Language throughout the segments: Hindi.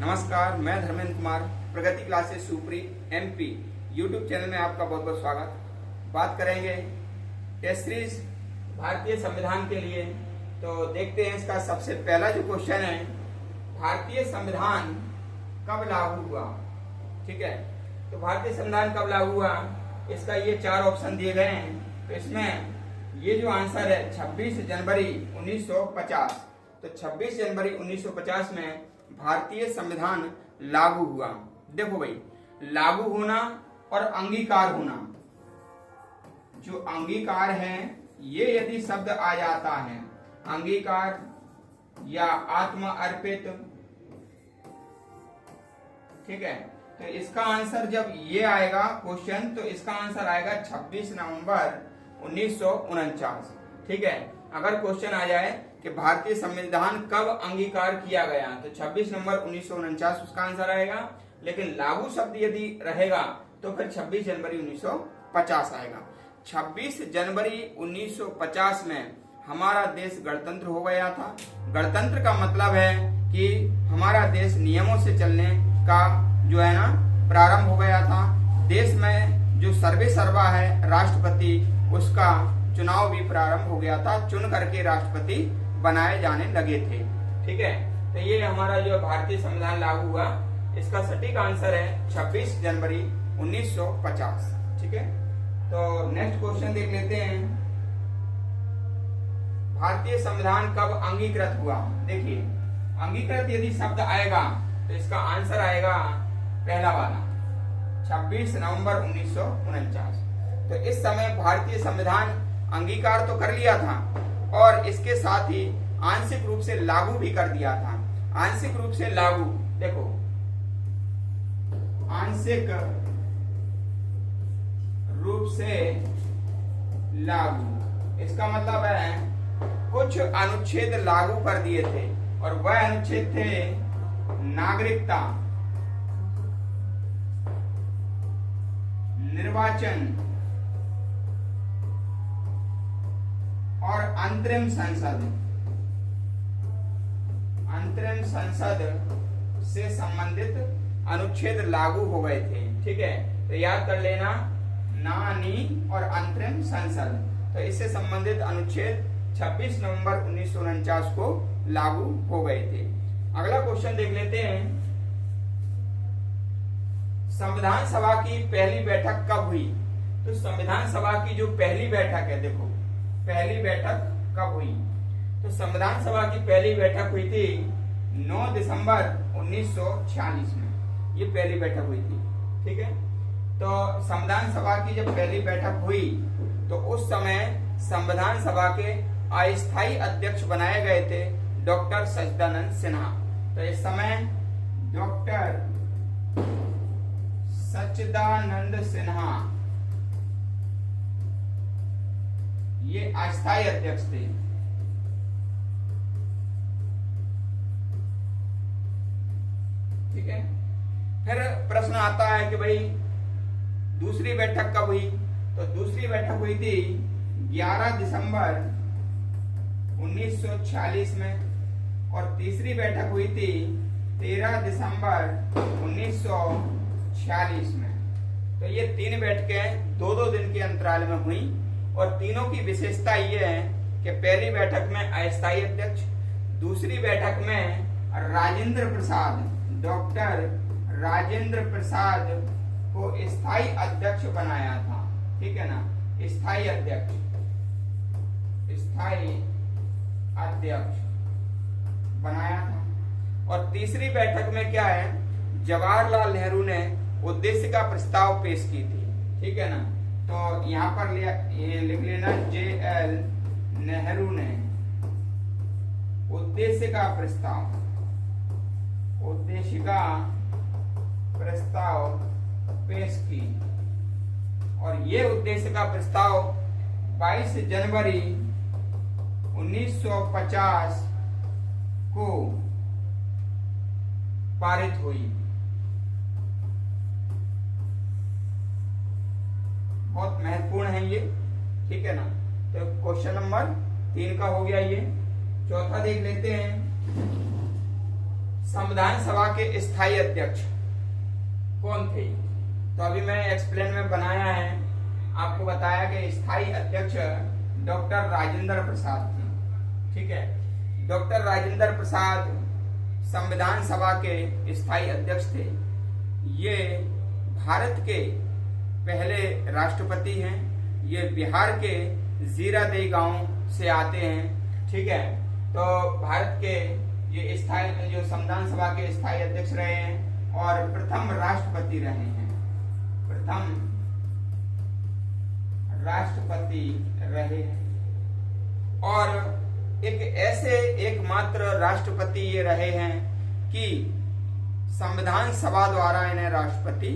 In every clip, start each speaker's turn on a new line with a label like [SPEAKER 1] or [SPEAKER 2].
[SPEAKER 1] नमस्कार, मैं धर्मेंद्र कुमार, प्रगति क्लासेस सुप्री एमपी यूट्यूब चैनल में आपका बहुत बहुत स्वागत। बात करेंगे टेस्ट सीरीज भारतीय संविधान के लिए। तो देखते हैं इसका सबसे पहला जो क्वेश्चन है, भारतीय संविधान कब लागू हुआ। ठीक है, तो भारतीय संविधान कब लागू हुआ, इसका ये 4 ऑप्शन दिए गए हैं। तो इसमें ये जो आंसर है 26 जनवरी 1950। तो 26 जनवरी 1950 में भारतीय संविधान लागू हुआ। देखो भाई, लागू होना और अंगीकार होना, जो अंगीकार है ये यदि शब्द आ जाता है, अंगीकार या आत्म अर्पित, ठीक है, तो इसका आंसर जब ये आएगा क्वेश्चन, तो इसका आंसर आएगा 26 नवंबर 1949। ठीक है, अगर क्वेश्चन आ जाए कि भारतीय संविधान कब अंगीकार किया गया, तो 26 नवंबर 1949 उसका आंसर आएगा। लेकिन लागू शब्द यदि रहेगा तो फिर 26 जनवरी 1950 आएगा। 26 जनवरी 1950 में हमारा देश गणतंत्र हो गया था। गणतंत्र का मतलब है कि हमारा देश नियमों से चलने का जो है ना प्रारंभ हो गया था। देश में जो सर्वे सर्वा है राष्ट्रपति, उसका चुनाव भी प्रारंभ हो गया था। चुन करके राष्ट्रपति बनाए जाने लगे थे। ठीक है, तो ये हमारा जो भारतीय संविधान लागू हुआ, इसका सटीक आंसर है 26 जनवरी 1950। ठीक है, तो नेक्स्ट क्वेश्चन देख लेते हैं, भारतीय संविधान कब अंगीकृत हुआ। देखिए, अंगीकृत यदि शब्द आएगा तो इसका आंसर आएगा पहला वाला 26 नवंबर 1949। तो इस समय भारतीय संविधान अंगीकार तो कर लिया था और इसके साथ ही आंशिक रूप से लागू भी कर दिया था। आंशिक रूप से लागू, देखो, आंशिक रूप से लागू, इसका मतलब है कुछ अनुच्छेद लागू कर दिए थे, और वह अनुच्छेद थे नागरिकता, निर्वाचन और अंतरिम संसद। अंतरिम संसद से संबंधित अनुच्छेद लागू हो गए थे। ठीक है, तो याद कर लेना, नानी और अंतरिम संसद, तो इससे संबंधित अनुच्छेद 26 नवंबर 1949 को लागू हो गए थे। अगला क्वेश्चन देख लेते हैं, संविधान सभा की पहली बैठक कब हुई। तो संविधान सभा की जो पहली बैठक है, देखो पहली बैठक कब हुई, तो संविधान सभा की पहली बैठक हुई थी 9 दिसंबर 1946 में, ये पहली बैठक हुई थी। ठीक है, तो संविधान सभा की जब पहली बैठक हुई तो उस समय संविधान सभा के अस्थायी अध्यक्ष बनाए गए थे डॉक्टर सच्चिदानंद सिन्हा। तो इस समय डॉक्टर सच्चिदानंद सिन्हा ये अस्थायी अध्यक्ष थे। ठीक है, फिर प्रश्न आता है कि भाई दूसरी बैठक कब हुई। तो दूसरी बैठक हुई थी 11 दिसंबर 1946 में, और तीसरी बैठक हुई थी 13 दिसंबर 1946 में। तो ये 3 बैठकें 2-2 दिन के अंतराल में हुई, और तीनों की विशेषता ये है कि पहली बैठक में अस्थायी अध्यक्ष, दूसरी बैठक में राजेंद्र प्रसाद, डॉक्टर राजेंद्र प्रसाद को स्थायी अध्यक्ष बनाया था। ठीक है ना, स्थायी अध्यक्ष, स्थायी अध्यक्ष बनाया था। और तीसरी बैठक में क्या है, जवाहरलाल नेहरू ने उद्देश्य का प्रस्ताव पेश की थी। ठीक है ना, तो यहाँ पर ये लिख लेना, JL नेहरू ने उद्देश्य का प्रस्ताव, उद्देश्य का प्रस्ताव पेश की, और ये उद्देश्य का प्रस्ताव 22 जनवरी 1950 को पारित हुई। बहुत महत्वपूर्ण है ये। ठीक है ना, तो क्वेश्चन नंबर 3 का हो गया ये। चौथा देख लेते हैं, संविधान सभा के स्थायी अध्यक्ष कौन थे? तो अभी मैं एक्सप्लेन में बनाया है, आपको बताया कि स्थायी अध्यक्ष डॉक्टर राजेंद्र प्रसाद थे। ठीक है, डॉक्टर राजेंद्र प्रसाद संविधान सभा के स्थायी अध्यक्ष थे। ये भारत के पहले राष्ट्रपति हैं। ये बिहार के जीरादेई गांव से आते हैं। ठीक है, तो भारत के ये स्थायी जो संविधान सभा के स्थायी अध्यक्ष रहे हैं और प्रथम राष्ट्रपति रहे हैं। प्रथम राष्ट्रपति रहे हैं और एक ऐसे एकमात्र राष्ट्रपति ये रहे हैं कि संविधान सभा द्वारा इन्हें राष्ट्रपति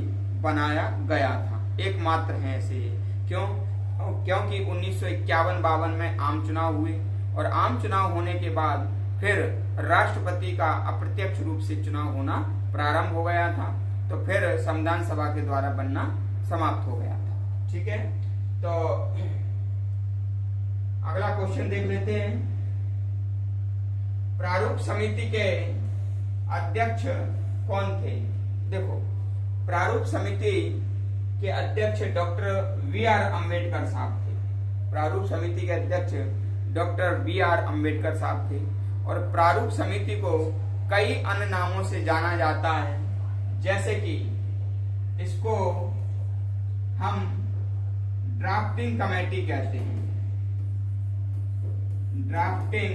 [SPEAKER 1] बनाया गया था। एकमात्र हैं ऐसे। क्योंकि 1951-52 में आम चुनाव हुए और आम चुनाव होने के बाद फिर राष्ट्रपति का अप्रत्यक्ष रूप से चुनाव होना प्रारंभ हो गया था, तो फिर संविधान सभा के द्वारा बनना समाप्त हो गया था। ठीक है, तो अगला क्वेश्चन देख लेते हैं। प्रारूप समिति के अध्यक्ष कौन थे? देखो, प्रारूप समिति के अध्यक्ष डॉक्टर वी.आर. अम्बेडकर साहब थे। प्रारूप समिति के अध्यक्ष डॉक्टर वी.आर. अम्बेडकर साहब थे और प्रारूप समिति को कई अन्य नामों से जाना जाता है, जैसे कि इसको हम ड्राफ्टिंग कमेटी कहते हैं। ड्राफ्टिंग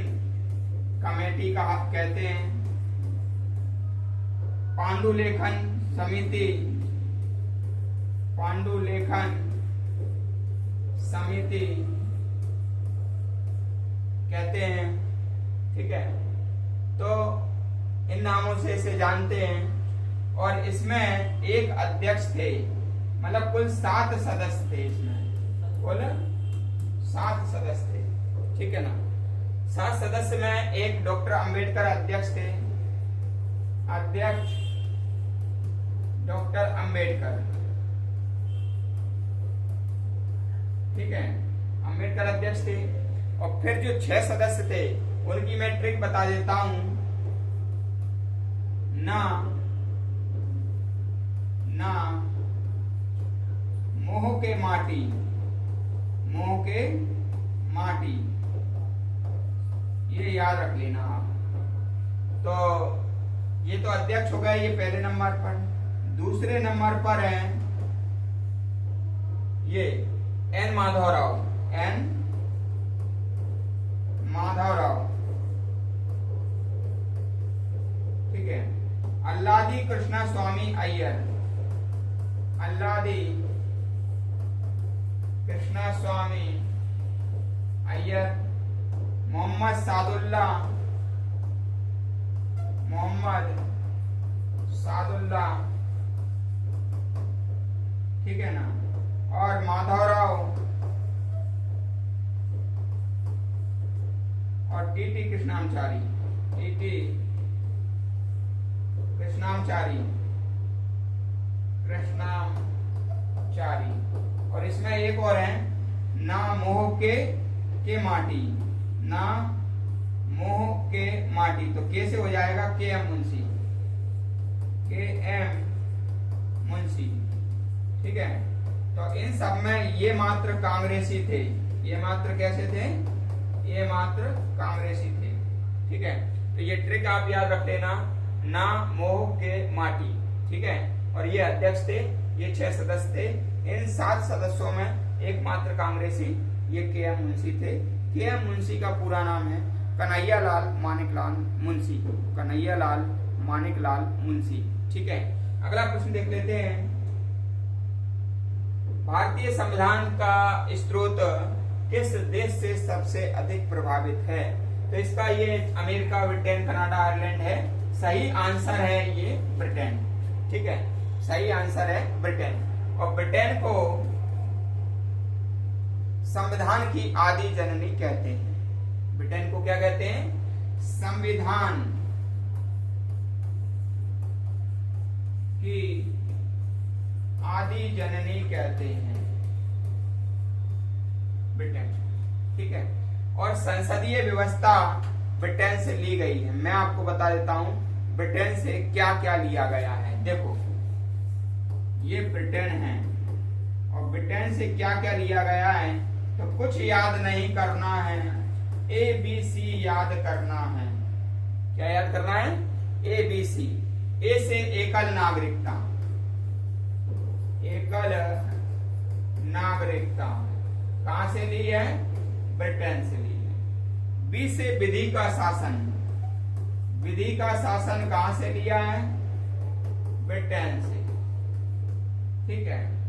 [SPEAKER 1] कमेटी का कहते हैं। पांडुलेखन समिति, पांडुलेखन समिति कहते हैं। ठीक है, तो इन नामों से इसे जानते हैं और इसमें एक अध्यक्ष थे, मतलब कुल 7 सदस्य थे। इसमें कुल 7 सदस्य थे। ठीक है ना, 7 सदस्य में एक डॉक्टर अंबेडकर अध्यक्ष थे। अध्यक्ष डॉक्टर अंबेडकर। ठीक है, अंबेडकर अध्यक्ष थे। और फिर जो 6 सदस्य थे उनकी मैं ट्रिक बता देता हूं। ना मोह के माटी, मोह के माटी, ये याद रख लेना आप। तो ये तो अध्यक्ष हो गए, ये पहले नंबर पर। दूसरे नंबर पर है ये एन माधवराव। एन माधवराव। ठीक है, अल्लादी कृष्णा स्वामी अय्यर। अल्लादी कृष्णा स्वामी अय्यर। मोहम्मद सादुल्ला, मोहम्मद सादुल्ला। ठीक है ना, और माधवराव और टीटी कृष्णामचारी। टीटी कृष्णामचारी, कृष्णामचारी। और इसमें एक और है, ना मोह के माटी। ना मोह के माटी, तो के से हो जाएगा के एम मुंशी। के एम मुंशी। ठीक है, तो इन सब में ये मात्र कांग्रेसी थे। ये मात्र कैसे थे? ये मात्र कांग्रेसी थे। ठीक है, तो ये ट्रिक आप याद रख लेना, ना मोह के माटी। ठीक है, और ये अध्यक्ष थे, ये 6 सदस्य थे। इन 7 सदस्यों में एकमात्र कांग्रेसी ये के एम मुंशी थे। के एम मुंशी का पूरा नाम है कन्हैयालाल मानिकलाल मुंशी। कन्हैयालाल मानिकलाल मुंशी। ठीक है, अगला प्रश्न देख लेते हैं। भारतीय संविधान का स्रोत किस देश से सबसे अधिक प्रभावित है? तो इसका ये अमेरिका, ब्रिटेन, कनाडा, आयरलैंड है। सही आंसर है ये ब्रिटेन। ठीक है, सही आंसर है ब्रिटेन। और ब्रिटेन को संविधान की आदि जननी कहते हैं। ब्रिटेन को क्या कहते हैं? संविधान की आदि जननी कहते हैं ब्रिटेन। ठीक है, और संसदीय व्यवस्था ब्रिटेन से ली गई है। मैं आपको बता देता हूं, ब्रिटेन से क्या क्या लिया गया है। देखो ये ब्रिटेन है और ब्रिटेन से क्या क्या लिया गया है, तो कुछ याद नहीं करना है, ABC याद करना है। क्या याद करना है? ABC। ए से एकल नागरिकता, एकल नागरिकता कहां से ली है? ब्रिटेन से ली है। बी से विधि का शासन, विधि का शासन कहां से लिया है? ब्रिटेन से, ठीक है।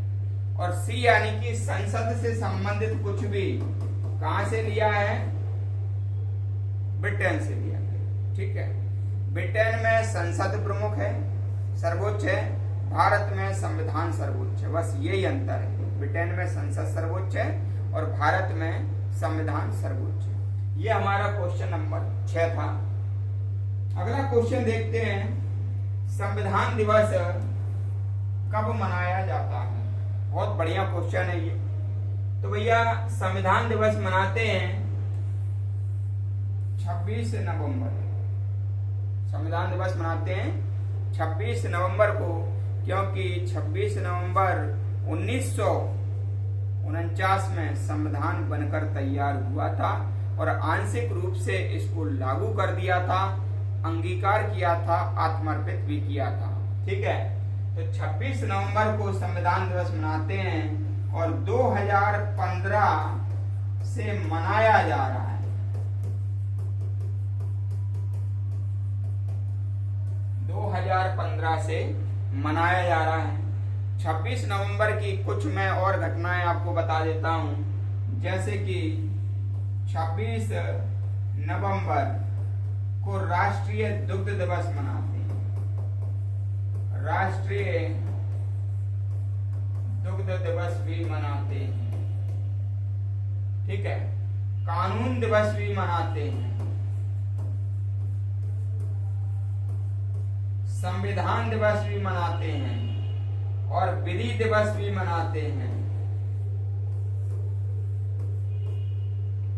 [SPEAKER 1] और सी यानी कि संसद से संबंधित कुछ भी कहां से लिया है? ब्रिटेन से लिया है, ठीक है। ब्रिटेन में संसद प्रमुख है, सर्वोच्च है, भारत में संविधान सर्वोच्च है। बस यही अंतर है, ब्रिटेन में संसद सर्वोच्च है और भारत में संविधान सर्वोच्च है। ये हमारा क्वेश्चन नंबर 6 था। अगला क्वेश्चन देखते हैं, संविधान दिवस कब मनाया जाता है? बहुत बढ़िया क्वेश्चन है ये। तो भैया संविधान दिवस मनाते हैं 26 नवंबर। संविधान दिवस मनाते हैं 26 नवंबर को, क्योंकि 26 नवंबर 1949 में संविधान बनकर तैयार हुआ था और आंशिक रूप से इसको लागू कर दिया था, अंगीकार किया था, आत्मर्पित भी किया था, ठीक है। तो 26 नवंबर को संविधान दिवस मनाते हैं और 2015 से मनाया जा रहा है। 2015 से मनाया जा रहा है। 26 नवंबर की कुछ मैं और घटनाएं आपको बता देता हूं, जैसे कि 26 नवंबर को राष्ट्रीय दुग्ध दिवस मनाते हैं, राष्ट्रीय दुग्ध दिवस भी मनाते हैं, ठीक है। कानून दिवस भी मनाते हैं, संविधान दिवस भी मनाते हैं और विधि दिवस भी मनाते हैं।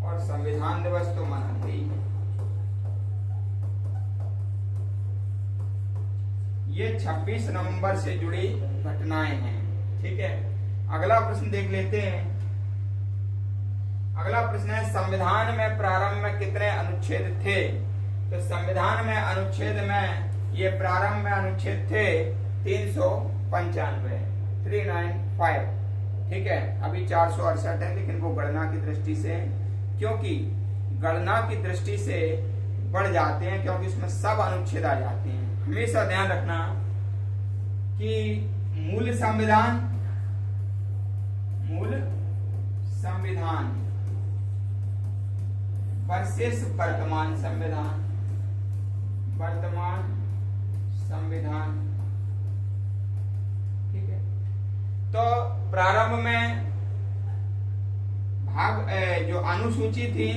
[SPEAKER 1] और संविधान दिवस तो मनाते ही हैं। ये 26 नवंबर से जुड़ी घटनाएं हैं, ठीक है। अगला प्रश्न देख लेते हैं। अगला प्रश्न है, संविधान में प्रारंभ में कितने अनुच्छेद थे? तो संविधान में अनुच्छेद में ये प्रारंभ में अनुच्छेद थे 395, 395, ठीक है। अभी 468 है, लेकिन वो गणना की दृष्टि से, क्योंकि गणना की दृष्टि से बढ़ जाते हैं, क्योंकि उसमें सब अनुच्छेद आ जाते हैं। हमेशा ध्यान रखना कि मूल संविधान वर्सेस वर्तमान संविधान, वर्तमान संविधान, ठीक है। तो प्रारंभ में भाग जो अनुसूची थी,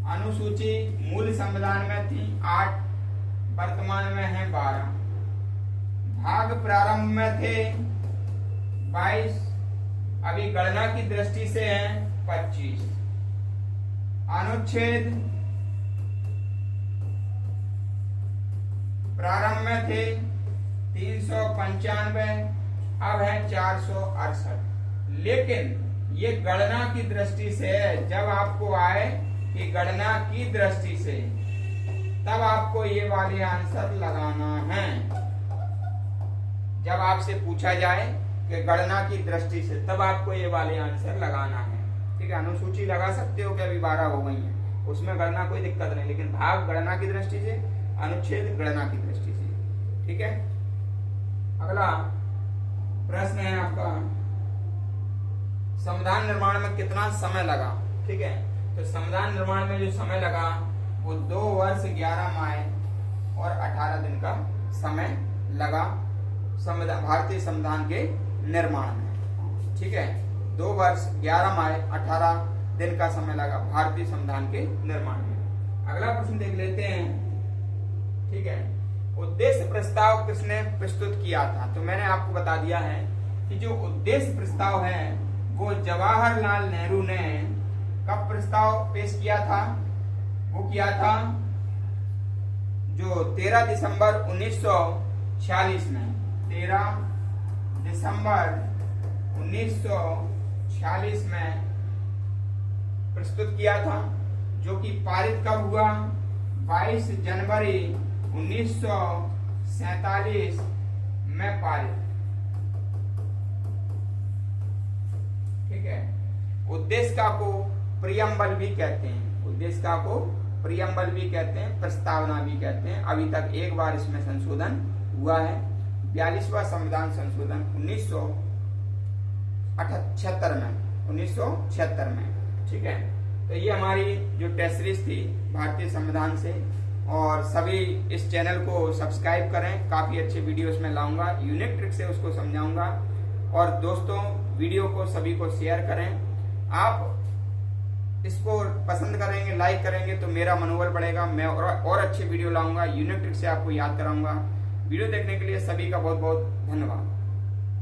[SPEAKER 1] अनुसूची मूल संविधान में थी 8, वर्तमान में है 12। भाग प्रारंभ में थे 22, अभी गणना की दृष्टि से है 25। अनुच्छेद प्रारंभ में थे 395, अब है 468। लेकिन ये गणना की दृष्टि से है, जब आपको आए कि गणना की दृष्टि से, तब आपको ये वाले आंसर लगाना है। जब आपसे पूछा जाए कि गणना की दृष्टि से, तब आपको ये वाले आंसर लगाना है, ठीक है। अनुसूची लगा सकते हो कि अभी 12 हो गई हैं, उसमें गणना कोई दिक्कत नहीं, लेकिन भाग गणना की दृष्टि से, अनुच्छेद गणना की दृष्टि से, ठीक है। अगला प्रश्न है आपका, संविधान निर्माण में कितना समय लगा? ठीक है, तो संविधान निर्माण में जो समय लगा वो 2 वर्ष 11 माह और 18 दिन का समय लगा संविधान, भारतीय संविधान के निर्माण में, ठीक है। 2 वर्ष 11 माह 18 दिन का समय लगा भारतीय संविधान के निर्माण में। अगला प्रश्न देख लेते हैं, ठीक है। उद्देश्य प्रस्ताव किसने प्रस्तुत किया था? तो मैंने आपको बता दिया है कि जो उद्देश्य प्रस्ताव है वो जवाहरलाल नेहरू ने कब प्रस्ताव पेश किया था? वो किया था जो 13 दिसंबर 1946 में 13 दिसंबर 1946 में प्रस्तुत किया था, जो कि पारित कब हुआ? 22 जनवरी 1947 में पारित। ठीक है। उद्देशिका को प्रियम्बल भी कहते हैं, उद्देशिका को प्रियम्बल भी कहते हैं, प्रस्तावना भी कहते हैं। अभी तक एक बार इसमें संशोधन हुआ है, 42वां संविधान संशोधन 1976 में। ठीक है। तो ये हमारी जो टेस्ट सीरीज थी भारतीय संविधान से, और सभी इस चैनल को सब्सक्राइब करें, काफी अच्छे वीडियो इसमें लाऊंगा, यूनिक ट्रिक से उसको समझाऊंगा। और दोस्तों वीडियो को सभी को शेयर करें। आप इसको पसंद करेंगे, लाइक करेंगे तो मेरा मनोबल बढ़ेगा, मैं और अच्छे वीडियो लाऊंगा, यूनिक ट्रिक से आपको याद कराऊंगा। वीडियो देखने के लिए सभी का बहुत बहुत धन्यवाद।